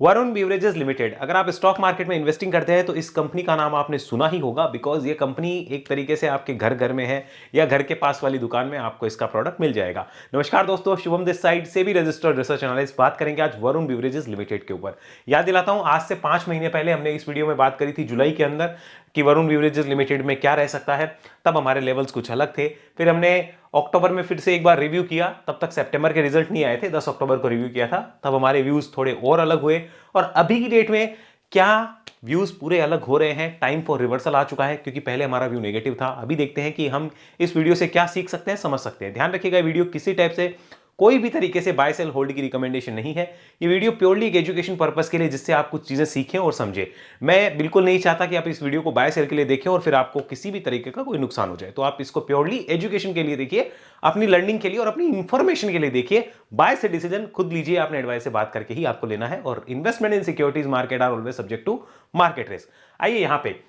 Varun beverages limited, अगर आप stock market में इन्वेस्टिंग करते हैं तो इस कंपनी का नाम आपने सुना ही होगा, बिकॉज ये कंपनी एक तरीके से आपके घर घर में है या घर के पास वाली दुकान में आपको इसका प्रोडक्ट मिल जाएगा। नमस्कार दोस्तों, शुभम दिस साइड से भी रजिस्टर्ड रिसर्च एनालिस्ट। बात करेंगे आज वरुण बेवरेजेस लिमिटेड के ऊपर। याद दिलाता हूं, आज से 5 महीने पहले हमने इस वीडियो में बात करी थी जुलाई के अंदर कि वरुण बेवरेजेस लिमिटेड में क्या रह सकता है। तब हमारे लेवल्स कुछ अलग थे। फिर हमने अक्टूबर में फिर से एक बार रिव्यू किया, तब तक सितंबर के रिजल्ट नहीं आए थे, 10 अक्टूबर को रिव्यू किया था, तब हमारे व्यूज थोड़े और अलग हुए। और अभी की डेट में क्या व्यूज पूरे अलग हो रहे हैं, टाइम फॉर रिवर्सल आ चुका है, क्योंकि पहले हमारा व्यू नेगेटिव था। अभी देखते हैं कि हम इस वीडियो से क्या सीख सकते हैं, समझ सकते हैं। ध्यान रखिएगा, वीडियो किसी टाइप से कोई भी तरीके से बाय सेल होल्ड की रिकमेंडेशन नहीं है। ये वीडियो प्योरली एक एजुकेशन पर्पस के लिए, जिससे आप कुछ चीजें सीखें और समझें। मैं बिल्कुल नहीं चाहता कि आप इस वीडियो को बाय सेल के लिए देखें और फिर आपको किसी भी तरीके का कोई नुकसान हो जाए। तो आप इसको प्योरली एजुकेशन के लिए देखिए, अपनी लर्निंग के लिए और अपनी इंफॉर्मेशन के लिए देखिए। बाय से डिसीजन खुद लीजिए, आपने एडवाइस से बात करके ही आपको लेना है। और investment in securities market are always subject to market risk. आइए यहां पे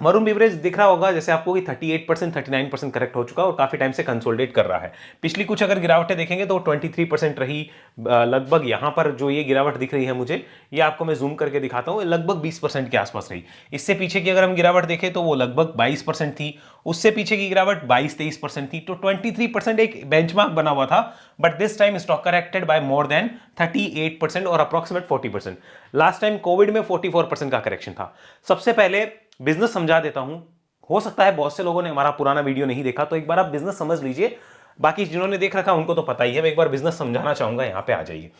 वरुण बेवरेज दिख रहा होगा जैसे आपको कि 38% 39% करेक्ट हो चुका और काफी टाइम से कंसोलिडेट कर रहा है। पिछली कुछ अगर गिरावटें देखेंगे तो 23% रही लगभग। यहां पर जो ये गिरावट दिख रही है मुझे, ये आपको मैं जूम करके दिखाता हूं, लगभग 20% के आसपास रही। इससे पीछे की अगर हम गिरावट देखें तो वो लगभग 22% थी। उससे पीछे की गिरावट 22-23% थी। तो 23% एक बेंचमार्क बना हुआ था, but this time stock corrected bye more than 38% और अप्रोक्सीमेट 40%। लास्ट टाइम कोविड में 44% का करेक्शन था। सबसे पहले बिजनेस समझा देता हूं। हो सकता है बहुत से लोगों ने हमारा पुराना वीडियो नहीं देखा, तो एक बार आप बिजनेस समझ लीजिए। बाकी जिन्होंने देख रखा उनको तो पता ही है, मैं एक बार बिजनेस समझाना चाहूंगा। यहां पे आ जाइए।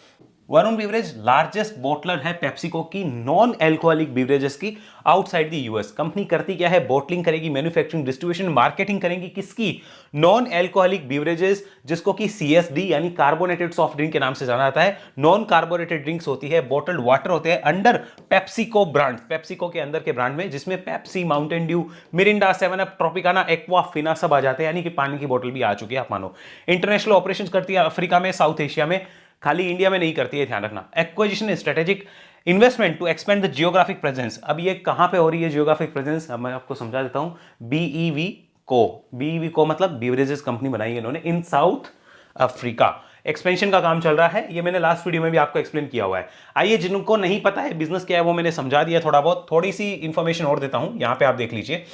वरुण बेवरेज लार्जेस्ट बोटलर है पेप्सिको की नॉन एल्कोहलिक बेवरेजेस की आउटसाइड द यूएस। कंपनी करती क्या है? बॉटलिंग करेगी, मैन्युफैक्चरिंग, डिस्ट्रीब्यूशन, मार्केटिंग करेंगी किसकी? नॉन एल्कोहलिक बेवरेजेस, जिसको कि सीएसडी यानी कार्बोनेटेड सॉफ्ट ड्रिंक के नाम से जाना जाता है। नॉन कार्बोनेटेड ड्रिंक्स होती है, बॉटल्ड वाटर होते हैं अंडर पेप्सिको ब्रांड, पेप्सिको के अंदर के ब्रांड में, जिसमें Pepsi, Mountain Dew, Mirinda, 7 up, Tropicana, Aquafina सब आ जाते हैं। यानी कि पानी की बोतल भी आ चुकी है, आप मानो। इंटरनेशनल ऑपरेशंस करती है अफ्रीका में, साउथ एशिया में, खाली इंडिया में नहीं करती है, ध्यान रखना। Acquisition, strategic investment to expand the geographic presence. अब ये कहां पे हो रही है जियोग्राफिक प्रेजेंस? अब मैं आपको समझा देता हूं। बीईवी को मतलब बेवरेजेस कंपनी बनाई है इन्होंने इन साउथ अफ्रीका। एक्सपेंशन का काम चल रहा है, ये मैंने लास्ट वीडियो में भी आपको एक्सप्लेन किया हुआ है। आइए, जिनको नहीं पता है बिजनेस क्या है वो मैंने समझा दिया थोड़ा बहुत। थोड़ी सी इंफॉर्मेशन और देता हूं, यहां पे आप देख लीजिए।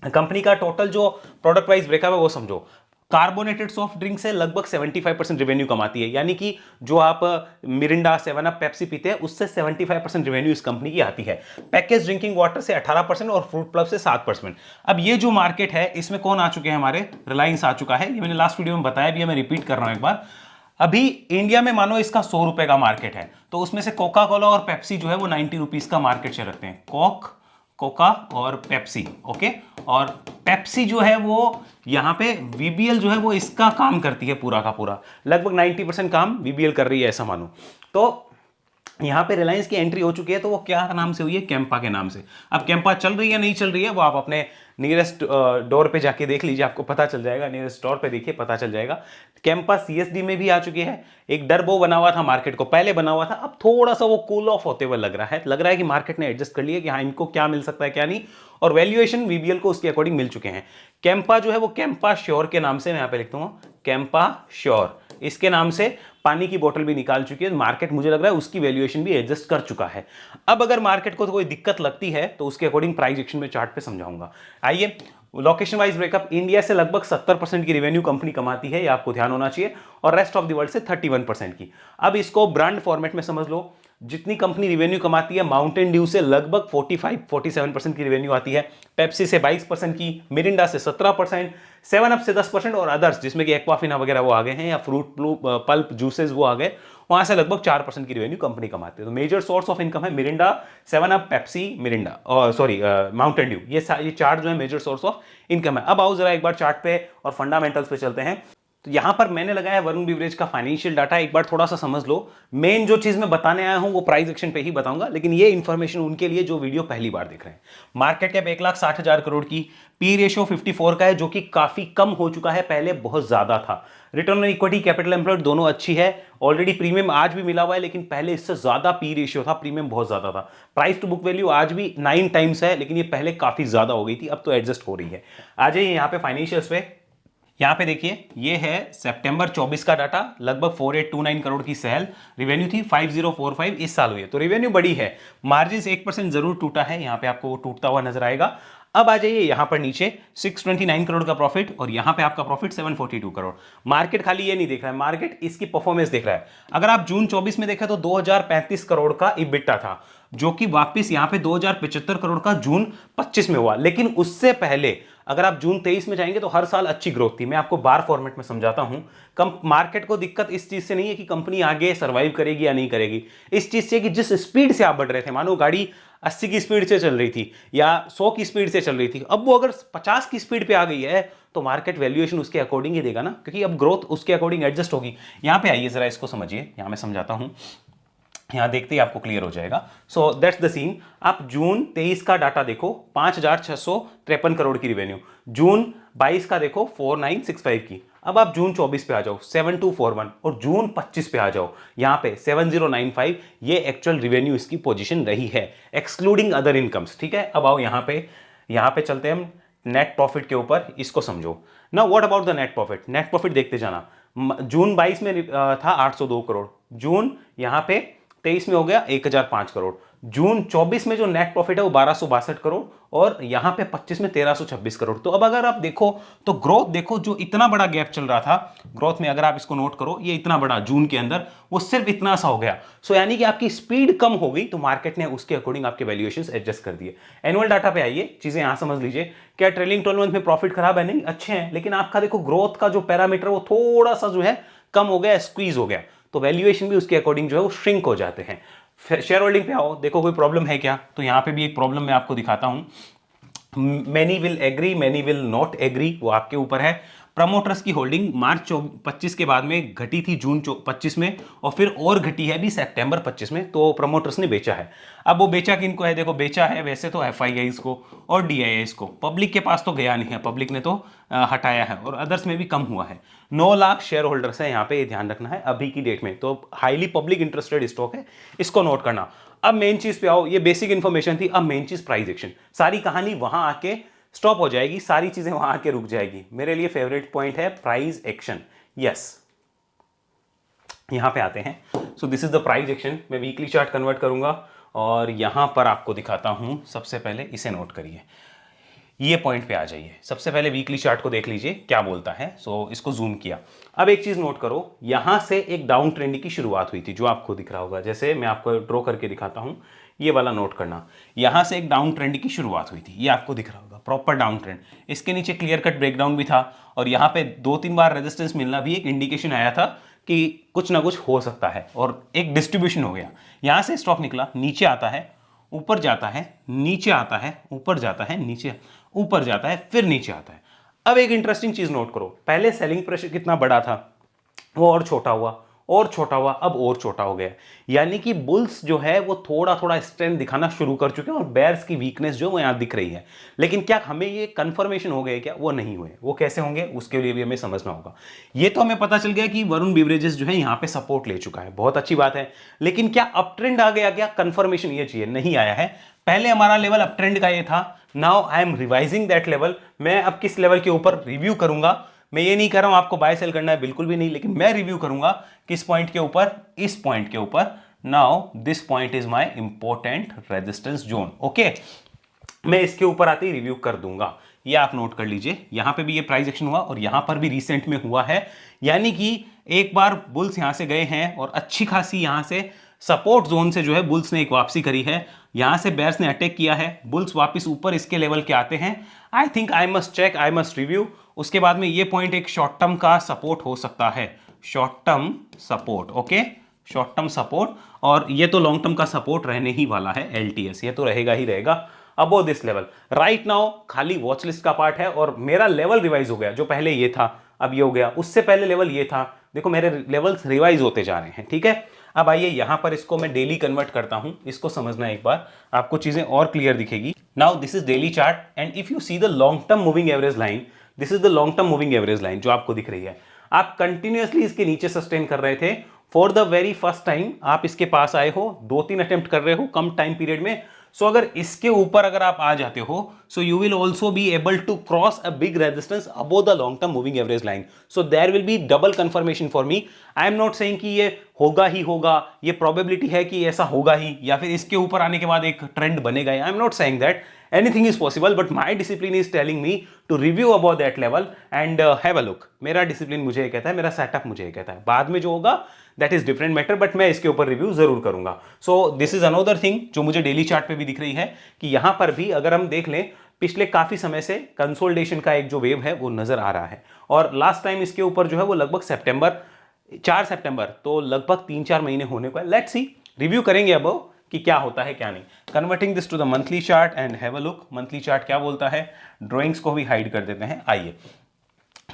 कंपनी का टोटल जो प्रोडक्ट वाइज ब्रेकअप है वो समझो। कार्बोनेटेड सॉफ्ट ड्रिंक से लगभग 75% रेवेन्यू कमाती है, यानी कि जो आप मिरिंडा, 7 अप, पेप्सी पीते हैं उससे 75% रेवेन्यू इस कंपनी की आती है। पैकेज ड्रिंकिंग वाटर से 18% और फ्रूट प्लस से 7%। अब ये जो मार्केट है इसमें कौन आ चुके हैं? हमारे रिलायंस आ चुका है। ये मैंने लास्ट वीडियो में बताया भी है, मैं रिपीट कर रहा हूं एक बार। अभी इंडिया में मानो इसका 100 रुपए का मार्केट है, तो उसमें से कोका कोला और पेप्सी जो है वो 90 रुपीज का मार्केट शेयर रखते हैं। कोका और पेप्सी, ओके। और पेप्सी जो है वो यहां पे वीबीएल जो है वो इसका काम करती है, पूरा का पूरा लगभग 90% काम वीबीएल कर रही है, ऐसा मानो। तो यहां पे रिलायंस की एंट्री हो चुकी है, तो वो क्या नाम से हुई है? कैंपा के नाम से। अब कैंपा चल रही है नहीं चल रही है वो आप अपने नियरेस्ट डोर पे जाके देख लीजिए, आपको पता चल जाएगा। नियरेस्ट स्टोर पे देखिए, पता चल जाएगा। कैंपा सीएसडी में भी आ चुकी है। एक डर वो बना हुआ था मार्केट को, पहले बना हुआ था, अब थोड़ा सा वो कूल ऑफ होते हुए लग रहा है कि मार्केट ने एडजस्ट कर लिया कि हाँ इनको क्या मिल सकता है क्या नहीं, और वैल्यूएशन वीबीएल को उसके अकॉर्डिंग मिल चुके हैं। कैंपा जो है वो कैंपा श्योर के नाम से, मैं यहां पे लिखता हूं कैंपा श्योर, इसके नाम से पानी की बोतल भी निकाल चुकी है। मार्केट मुझे लग रहा है उसकी वैल्यूएशन भी एडजस्ट कर चुका है। अब अगर मार्केट को तो कोई दिक्कत लगती है तो उसके अकॉर्डिंग प्राइस एक्शन में चार्ट पे समझाऊंगा। आइए, लोकेशन वाइज ब्रेकअप। इंडिया से लगभग 70% की रेवेन्यू कंपनी कमाती है, ये आपको ध्यान होना चाहिए, और रेस्ट ऑफ द वर्ल्ड से 31% की। अब इसको ब्रांड फॉर्मेट में समझ लो। जितनी कंपनी रेवेन्यू कमाती है, माउंटेन ड्यू से लगभग 45-47% की रेवेन्यू आती है, पेप्सी से 22% की, मिरिंडा से 17%, 7 अप से 10% और अदर्स जिसमें कि एक्वाफिना वगैरह वो आ गए हैं, या फ्रूट पल्प जूसेस वो आ गए, वहां से लगभग 4% की रेवेन्यू कंपनी कमाती है। तो मेजर सोर्स ऑफ इनकम है मिरिंडा, 7 अप, पेप्सी, मिरिंडा और माउंटेन ड्यू। ये चार्ट जो है मेजर सोर्स ऑफ इनकम है। अब आओ जरा एक बार चार्ट पे और फंडामेंटल्स पे चलते हैं। तो यहां पर मैंने लगाया वरुण बेवरेज का फाइनेंशियल डाटा, एक बार थोड़ा सा समझ लो। मेन जो चीज मैं बताने आया हूं वो प्राइस एक्शन पे ही बताऊंगा, लेकिन ये इंफॉर्मेशन उनके लिए जो वीडियो पहली बार देख रहे हैं। मार्केट कैप 1,60,000 करोड़ की, पी रेशियो 54 का है, जो कि काफी कम हो चुका है, पहले बहुत ज्यादा था। Return on equity, capital employed दोनों अच्छी है। ऑलरेडी प्रीमियम आज भी मिला हुआ है, लेकिन पहले इससे ज्यादा पी रेशियो था, प्रीमियम बहुत ज्यादा था। प्राइस टू बुक वैल्यू आज भी 9 टाइम्स है, लेकिन ये पहले काफी ज्यादा हो गई थी, अब तो एडजस्ट हो रही है। आ जाइए यहाँ पे फाइनेंशियल्स पे। यहाँ पे देखिए ये है सितंबर 24 का डाटा, लगभग 4829 करोड़ की सेल, रिवेन्यू थी 5045 इस साल हुई है, तो रिवेन्यू बड़ी है। मार्जिन 1% जरूर टूटा है, यहाँ पे आपको वो टूटता हुआ नजर आएगा। अब आ जाइए यहाँ पर नीचे 629 करोड़ का प्रॉफिट और यहाँ पे आपका प्रॉफिट 742 करोड़। मार्केट खाली ये नहीं देख रहा है, मार्केट इसकी परफॉर्मेंस देख रहा है। अगर आप जून 24 में देखें तो 2035 करोड़ का इबिटा था, जो कि वापस यहाँ पे 2075 करोड़ का जून 25 में हुआ। लेकिन उससे पहले अगर आप जून 23 में जाएंगे तो हर साल अच्छी ग्रोथ थी। मैं आपको बार फॉर्मेट में समझाता हूं। कम मार्केट को दिक्कत इस चीज से नहीं है कि कंपनी आगे सर्वाइव करेगी या नहीं करेगी, इस चीज से कि जिस स्पीड से आप बढ़ रहे थे, मानो गाड़ी 80 की स्पीड से चल रही थी या 100 की स्पीड से चल रही थी, अब वो अगर 50 की स्पीड पे आ गई है तो मार्केट वैल्यूएशन उसके अकॉर्डिंग ही देगा ना, क्योंकि अब ग्रोथ उसके अकॉर्डिंग एडजस्ट होगी। यहां पे आइए जरा इसको समझिए, यहां मैं समझाता हूं, यहां देखते ही आपको क्लियर हो जाएगा। So that's the scene. आप जून 23 का डाटा देखो, 5653 करोड़ की रिवेन्यू, जून 22 का देखो 4965 की। अब आप जून 24 पे आ जाओ 7241 और जून 25 पे आ जाओ यहां पे 7095। ये एक्चुअल रिवेन्यू इसकी पोजीशन रही है एक्सक्लूडिंग अदर इनकम्स। ठीक है, अब आओ यहां पे चलते हैं हम नेट प्रॉफिट के ऊपर, इसको समझो ना। What about the net profit? Net profit देखते जाना। जून 22 में था 802 करोड़, जून यहां पे 23 में हो गया 1005 करोड़, जून 24 में जो नेट प्रॉफिट है वो 1262 करोड़ और यहां पे 25 में 1326 करोड़। तो अब अगर आप देखो तो ग्रोथ देखो, जो इतना बड़ा गैप चल रहा था ग्रोथ में, अगर आप इसको नोट करो, ये इतना बड़ा जून के अंदर वो सिर्फ इतना सा हो गया। सो यानी कि आपकी स्पीड कम हो गई तो मार्केट ने उसके अकॉर्डिंग आपके वैल्यूएशंस एडजस्ट कर दिए। एनुअल डाटा पे आइए, चीजें यहां समझ लीजिए। क्या ट्रेलिंग 12 मंथ में प्रॉफिट खराब है? नहीं, अच्छे हैं, लेकिन आपका देखो ग्रोथ का जो पैरामीटर वो थोड़ा सा जो है कम हो गया, स्क्वीज हो गया, तो वैल्यूएशन भी उसके अकॉर्डिंग जो है वो श्रिंक हो जाते हैं। शेयर होल्डिंग पे आओ, देखो कोई प्रॉब्लम है क्या? तो यहां पे भी एक प्रॉब्लम मैं आपको दिखाता हूं। Many will agree, many will not agree, वो आपके ऊपर है। प्रमोटर्स की होल्डिंग मार्च 25 के बाद में घटी थी जून 25 में और फिर और घटी है भी सितंबर 25 में, तो प्रमोटर्स ने बेचा है। अब वो बेचा किनको है? देखो बेचा है वैसे तो एफआईआईज को और डीआईआईज को, पब्लिक के पास तो गया नहीं है, पब्लिक ने तो हटाया है और अदर्स में भी कम हुआ है। 9 लाख शेयर होल्डर्स है यहाँ पे, ये ध्यान रखना है अभी की डेट में, तो हाईली पब्लिक इंटरेस्टेड स्टॉक है, इसको नोट करना। अब मेन चीज पे आओ, ये बेसिक इंफॉर्मेशन थी। अब मेन चीज प्राइस एक्शन, सारी कहानी वहां आके स्टॉप हो जाएगी, सारी चीजें वहां आके रुक जाएगी। मेरे लिए फेवरेट पॉइंट है प्राइस एक्शन। यस, यहां पे आते हैं। So this is the price action. मैं वीकली चार्ट कन्वर्ट करूंगा और यहां पर आपको दिखाता हूं। सबसे पहले इसे नोट करिए, ये पॉइंट पे आ जाइए। सबसे पहले वीकली चार्ट को देख लीजिए क्या बोलता है। सो इसको जूम किया। अब एक चीज नोट करो, यहां से एक डाउन ट्रेंड की शुरुआत हुई थी, जो आपको दिख रहा होगा। जैसे मैं आपको ड्रॉ करके दिखाता हूं, ये वाला नोट करना। यहां से एक डाउन ट्रेंड की शुरुआत हुई थी, ये आपको दिख रहा होगा, प्रॉपर डाउन ट्रेंड। इसके नीचे क्लियर कट ब्रेकडाउन भी था और यहां पे 2-3 बार रेजिस्टेंस मिलना भी एक इंडिकेशन आया था कि कुछ ना कुछ हो सकता है, और एक डिस्ट्रीब्यूशन हो गया। यहां से स्टॉक निकला, नीचे आता है, ऊपर जाता है, नीचे आता है, ऊपर जाता है, नीचे ऊपर जाता है, फिर नीचे आता है। अब एक इंटरेस्टिंग चीज नोट करो, पहले सेलिंग प्रेशर कितना बड़ा था, वो और छोटा हुआ और छोटा हुआ, अब और छोटा हो गया। यानी कि बुल्स जो है वो थोड़ा थोड़ा स्ट्रेंथ दिखाना शुरू कर चुके हैं और बेयर्स की वीकनेस जो वो यहां दिख रही है। लेकिन क्या हमें ये कंफर्मेशन हो गए क्या? वो नहीं हुए। वो कैसे होंगे उसके लिए भी हमें समझना होगा। ये तो हमें पता चल गया कि वरुण बिवरेजेस जो है यहां पे सपोर्ट ले चुका है, बहुत अच्छी बात है। लेकिन क्या अप ट्रेंड आ गया? क्या कंफर्मेशन ये चाहिए, नहीं आया है। पहले हमारा लेवल अप ट्रेंड का ये था, now I am revising that level. मैं अब किस लेवल के ऊपर रिव्यू करूंगा, मैं ये नहीं कर रहा हूं आपको बाय सेल करना है, बिल्कुल भी नहीं, लेकिन मैं रिव्यू करूंगा किस पॉइंट के ऊपर, इस पॉइंट के ऊपर। Now this point is my important resistance zone. Okay, मैं इसके ऊपर आते ही रिव्यू कर दूंगा, ये आप नोट कर लीजिए। यहां पे भी ये प्राइस एक्शन हुआ और यहां पर भी रिसेंट में हुआ है। यानी कि एक बार बुल्स यहां से गए हैं और अच्छी खासी यहां से सपोर्ट जोन से जो है बुल्स ने एक वापसी करी है, यहां से बेयर्स ने अटैक किया है, बुल्स वापस ऊपर इसके लेवल के आते हैं। I think I must check, I must review. उसके बाद में ये पॉइंट एक शॉर्ट टर्म का सपोर्ट हो सकता है, short term support. Okay, short term support, और ये तो लॉन्ग टर्म का सपोर्ट रहने ही वाला है, एलटीएस, ये तो रहेगा ही रहेगा। अबो दिस लेवल राइट नाउ खाली वॉच लिस्ट का पार्ट है और मेरा लेवल रिवाइज हो गया। जो पहले ये था अब ये हो गया, उससे पहले लेवल ये था। देखो मेरे लेवल्स रिवाइज होते जा रहे हैं। ठीक है, अब आइए यहां पर इसको मैं डेली कन्वर्ट करता हूं, इसको समझना एक बार, आपको चीजें और क्लियर दिखेगी। Now this is daily chart and if you see the long term moving average line, this is the long term moving average line जो आपको दिख रही है। आप कंटिन्यूअसली इसके नीचे सस्टेन कर रहे थे। For the very first time आप इसके पास आए हो, 2-3 अटेम्प्ट कर रहे हो कम टाइम पीरियड में। सो अगर इसके ऊपर अगर आप आ जाते हो, so you will also be able to cross a big resistance above the long term moving average line. So there will be double confirmation for me. I am not saying कि ये होगा ही होगा, ये probability है कि ऐसा होगा ही, या फिर इसके ऊपर आने के बाद एक ट्रेंड बनेगा. I am not saying that. Anything is possible, but my discipline is telling me to review about that level and have a look. मेरा डिसिप्लिन मुझे ये कहता है, मेरा सेटअप मुझे ये कहता है. बाद में जो होगा that is different matter, but मैं इसके ऊपर रिव्यू जरूर करूंगा. So this is another thing जो मुझे डेली चार्ट पे भी दिख रही है कि यहां पर भी अगर हम देख लें, पिछले काफी समय से कंसोलिडेशन का एक जो वेव है वो नजर आ रहा है. और लास्ट टाइम इसके ऊपर जो है वो लगभग 4 सितंबर, तो लगभग 3-4 महीने होने को है. लेट्स सी, रिव्यू करेंगे अब कि क्या होता है क्या नहीं. Converting this to the monthly chart and have a look. Monthly chart क्या बोलता है, ड्राइंग्स को भी हाइड कर देते हैं. आइए,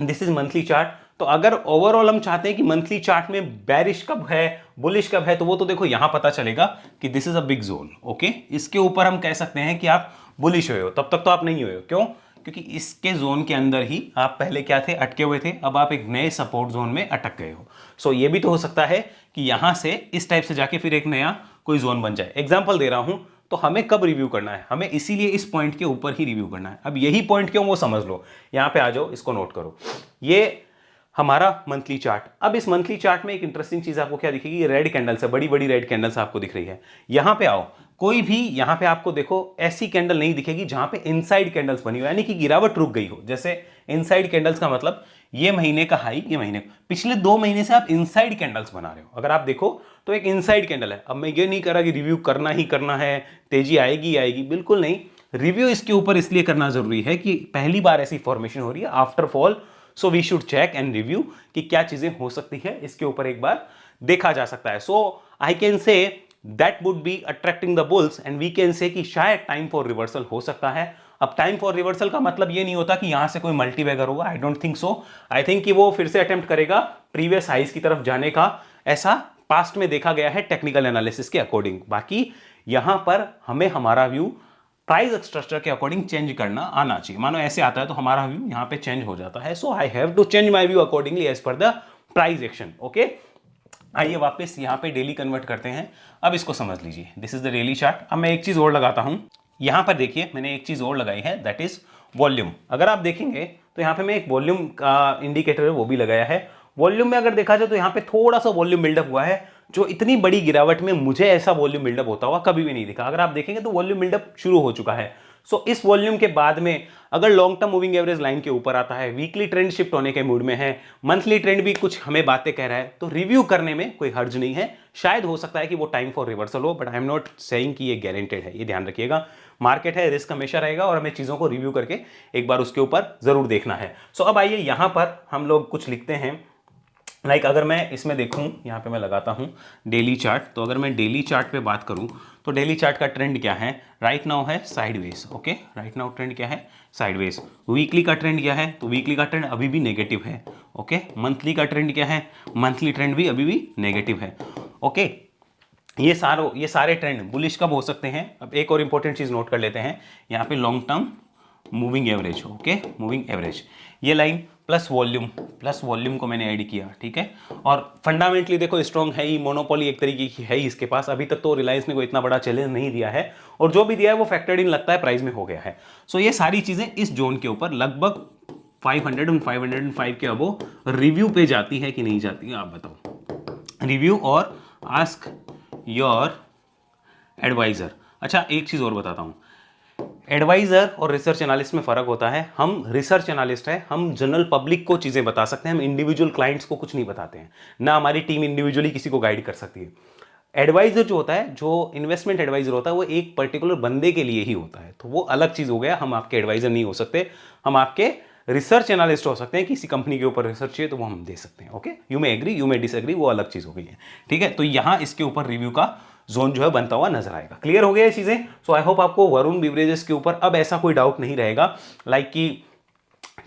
दिस इज मंथली चार्ट. तो अगर ओवरऑल हम चाहते हैं कि मंथली चार्ट में बेरिश कब है, बुलिश कब है, तो वो तो देखो यहां पता चलेगा कि this is a big zone. Okay, इसके ऊपर हम कह सकते हैं कि आप बुलिश हुए हो. तब तक तो आप नहीं हुए हो. क्यों? क्योंकि इसके जोन के अंदर ही आप पहले क्या थे, अटके हुए थे. अब आप एक नए सपोर्ट जोन में अटक गए हो. सो ये भी तो हो सकता है कि यहां से इस टाइप से जाके फिर एक नया कोई जोन बन जाए. एग्जाम्पल दे रहा हूं. तो हमें कब रिव्यू करना है, हमें इसीलिए इस पॉइंट के ऊपर ही रिव्यू करना है. अब यही पॉइंट क्यों, वो समझ लो. यहां पे आ जाओ, इसको नोट करो. ये हमारा मंथली चार्ट. अब इस मंथली चार्ट में एक इंटरेस्टिंग चीज आपको क्या दिखेगी, रेड कैंडल्स है, बड़ी बड़ी रेड कैंडल्स आपको दिख रही है. यहां पे आओ, कोई भी यहां पे आपको देखो ऐसी कैंडल नहीं दिखेगी जहां पे इनसाइड कैंडल्स बनी हो, यानी कि गिरावट रुक गई हो. जैसे इनसाइड कैंडल्स का मतलब ये महीने का हाई, ये महीने पिछले 2 महीने से आप इनसाइड कैंडल्स बना रहे हो. अगर आप देखो तो एक इनसाइड कैंडल है. अब मैं ये नहीं कर रहा कि रिव्यू करना ही करना है, तेजी आएगी आएगी, बिल्कुल नहीं. रिव्यू इसके ऊपर इसलिए करना जरूरी है कि पहली बार ऐसी फॉर्मेशन हो रही है after fall. So we should check and review कि क्या चीजें हो सकती है, इसके ऊपर एक बार देखा जा सकता है. So I can say that would be attracting the bulls and we can say कि शायद टाइम फॉर रिवर्सल हो सकता है. अब टाइम फॉर रिवर्सल का मतलब ये नहीं होता कि यहां से कोई मल्टीबैगर होगा. I don't think so. I think कि वो फिर से अटेम्प्ट करेगा प्रीवियस हाइज की तरफ जाने का. ऐसा पास्ट में देखा गया है टेक्निकल एनालिसिस के अकॉर्डिंग. बाकी यहां पर हमें हमारा व्यू प्राइस स्ट्रक्चर के अकॉर्डिंग चेंज करना आना चाहिए. मानो ऐसे आता है तो हमारा व्यू यहां पे चेंज हो जाता है. So I have to change my view accordingly as per the price action. Okay, आइए वापस यहां पे डेली कन्वर्ट करते हैं. अब इसको समझ लीजिए, this is the daily chart. अब मैं एक चीज और लगाता हूं. यहां पर देखिए मैंने एक चीज और लगाई है, दैट इज वॉल्यूम. अगर आप देखेंगे तो यहां पे मैं एक वॉल्यूम का इंडिकेटर है वो भी लगाया है. वॉल्यूम में अगर देखा जाए तो यहां पे थोड़ा सा वॉल्यूम बिल्डअप हुआ है, जो इतनी बड़ी गिरावट में मुझे ऐसा वॉल्यूम बिल्डअप होता हुआ कभी भी नहीं दिखा. अगर आप देखेंगे तो वॉल्यूम बिल्डअप शुरू हो चुका है. सो इस वॉल्यूम के बाद में अगर long term moving average line के ऊपर आता है, वीकली ट्रेंड शिफ्ट होने के मूड में है, मंथली ट्रेंड भी कुछ हमें बातें कह रहा है, तो रिव्यू करने में कोई हर्ज नहीं है. शायद हो सकता है कि वो टाइम फॉर रिवर्सल हो, but I am not saying कि ये गारंटेड है. ये ध्यान रखिएगा, मार्केट है, रिस्क हमेशा रहेगा और हमें चीजों को रिव्यू करके एक बार उसके ऊपर जरूर देखना है. सो अब आइए यहां पर हम लोग कुछ लिखते हैं. लाइक अगर मैं इसमें देखूं, यहाँ पे मैं लगाता हूं डेली चार्ट. तो अगर मैं डेली चार्ट पे बात करूं तो डेली चार्ट का ट्रेंड क्या है, राइट नाउ है sideways. Okay, right now trend क्या है, साइडवेज. वीकली का ट्रेंड क्या है, तो वीकली का ट्रेंड अभी भी नेगेटिव है. ओके, मंथली का ट्रेंड क्या है, मंथली ट्रेंड भी अभी भी नेगेटिव है. ओके, ये सारे ट्रेंड बुलिश कब हो सकते हैं. अब एक और इंपॉर्टेंट चीज नोट कर लेते हैं, यहाँ पे long term moving average. Okay, moving average, ये लाइन प्लस वॉल्यूम को मैंने ऐड किया. ठीक है, और फंडामेंटली देखो स्ट्रॉन्ग है ही, मोनोपोली एक तरीके की है ही इसके पास. अभी तक तो रिलायंस ने कोई इतना बड़ा चैलेंज नहीं दिया है, और जो भी दिया है वो फैक्टर्ड इन लगता है प्राइस में हो गया है. सो ये सारी चीजें इस जोन के ऊपर लगभग 500 और 505 के अबो रिव्यू पे जाती है कि नहीं जाती है, आप बताओ. रिव्यू और आस्क योर एडवाइजर. अच्छा, एक चीज और बताता हूं, एडवाइजर और रिसर्च एनालिस्ट में फर्क होता है. हम रिसर्च एनालिस्ट है, हम जनरल पब्लिक को चीजें बता सकते हैं, हम इंडिविजुअल क्लाइंट्स को कुछ नहीं बताते हैं. ना हमारी टीम इंडिविजुअली किसी को गाइड कर सकती है. एडवाइजर जो होता है, जो इन्वेस्टमेंट एडवाइजर होता है, वो एक पर्टिकुलर बंदे के लिए ही होता है. तो वो अलग चीज हो गया. हम आपके एडवाइजर नहीं हो सकते, हम आपके रिसर्च एनालिस्ट हो सकते हैं. किसी कंपनी के ऊपर रिसर्च चाहिए तो वो हम दे सकते हैं. Okay, you may agree, you may disagree, वो अलग चीज हो गई है. ठीक है, तो यहां इसके ऊपर रिव्यू का जोन जो है बनता हुआ नजर आएगा. क्लियर हो गया ये चीजें. सो आई होप आपको वरुण बिवरेजेस के ऊपर अब ऐसा कोई डाउट नहीं रहेगा, लाइक कि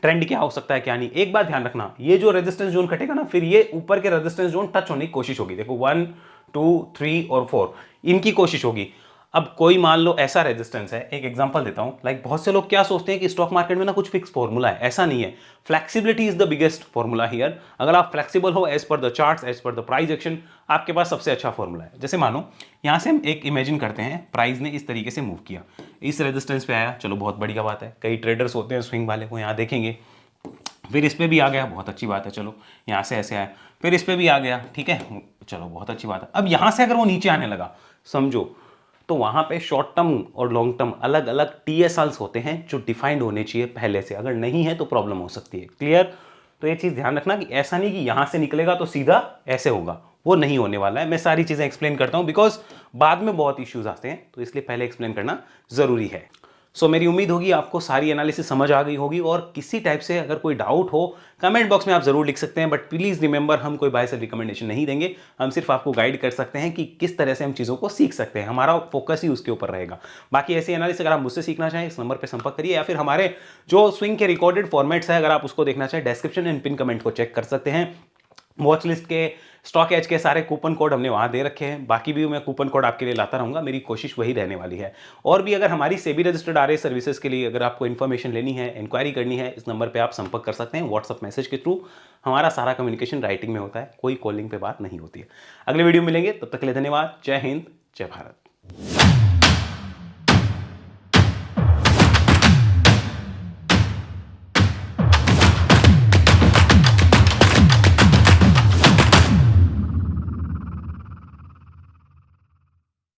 ट्रेंड क्या हो सकता है क्या नहीं. एक बात ध्यान रखना, ये जो रेजिस्टेंस जोन कटेगा ना, फिर ये ऊपर के रेजिस्टेंस जोन टच होने की कोशिश होगी. देखो 1, 2, 3 और 4 इनकी कोशिश होगी. अब कोई मान लो ऐसा रेजिस्टेंस है, एक एग्जांपल देता हूं, लाइक बहुत से लोग क्या सोचते हैं कि स्टॉक मार्केट में ना कुछ फिक्स फॉर्मूला है, ऐसा नहीं है। Flexibility is the biggest formula here. अगर आप फ्लेक्सिबल हो as per the charts, as per the price action, आपके पास सबसे अच्छा फॉर्मूला है। जैसे मानो यहां से हम एक इमेजिन करते हैं, प्राइस ने इस तरीके से मूव किया, इस रेजिस्टेंस पे आया, चलो बहुत बढ़िया बात है। कई ट्रेडर्स होते हैं स्विंग वाले, को यहाँ देखेंगे, फिर इस पे भी आ गया, बहुत अच्छी बात है, चलो यहाँ से ऐसे आया, फिर इस पे भी आ गया, ठीक है, चलो बहुत अच्छी बात है। अब यहाँ से अगर वो नीचे आने लगा समझो, तो वहां पे शॉर्ट टर्म और लॉन्ग टर्म अलग अलग TSLs होते हैं जो डिफाइंड होने चाहिए पहले से, अगर नहीं है तो प्रॉब्लम हो सकती है। क्लियर? तो ये चीज ध्यान रखना कि ऐसा नहीं कि यहां से निकलेगा तो सीधा ऐसे होगा, वो नहीं होने वाला है। मैं सारी चीजें एक्सप्लेन करता हूं बिकॉज बाद में बहुत इश्यूज आते हैं, तो इसलिए पहले एक्सप्लेन करना जरूरी है। सो मेरी उम्मीद होगी आपको सारी एनालिसिस समझ आ गई होगी, और किसी टाइप से अगर कोई डाउट हो कमेंट बॉक्स में आप जरूर लिख सकते हैं। बट प्लीज रिमेंबर, हम कोई बाय सेल रिकमेंडेशन नहीं देंगे, हम सिर्फ आपको गाइड कर सकते हैं कि किस तरह से हम चीज़ों को सीख सकते हैं, हमारा फोकस ही उसके ऊपर रहेगा। बाकी ऐसी एनालिसिस अगर आप मुझसे सीखना चाहें इस नंबर पर संपर्क करिए, या फिर हमारे जो स्विंग के रिकॉर्डेड फॉर्मेट्स है अगर आप उसको देखना चाहें, डिस्क्रिप्शन एंड पिन कमेंट को चेक कर सकते हैं। वॉच लिस्ट के, स्टॉक एज के सारे कूपन कोड हमने वहाँ दे रखे हैं, बाकी भी मैं कूपन कोड आपके लिए लाता रहूँगा, मेरी कोशिश वही रहने वाली है। और भी अगर हमारी सेबी रजिस्टर्ड RA सर्विसेज के लिए अगर आपको इन्फॉर्मेशन लेनी है, इंक्वायरी करनी है, इस नंबर पे आप संपर्क कर सकते हैं व्हाट्सअप मैसेज के थ्रू। हमारा सारा कम्युनिकेशन राइटिंग में होता है, कोई कॉलिंग पे बात नहीं होती है। अगले वीडियो मिलेंगे, तब तक के लिए धन्यवाद। जय हिंद, जय भारत।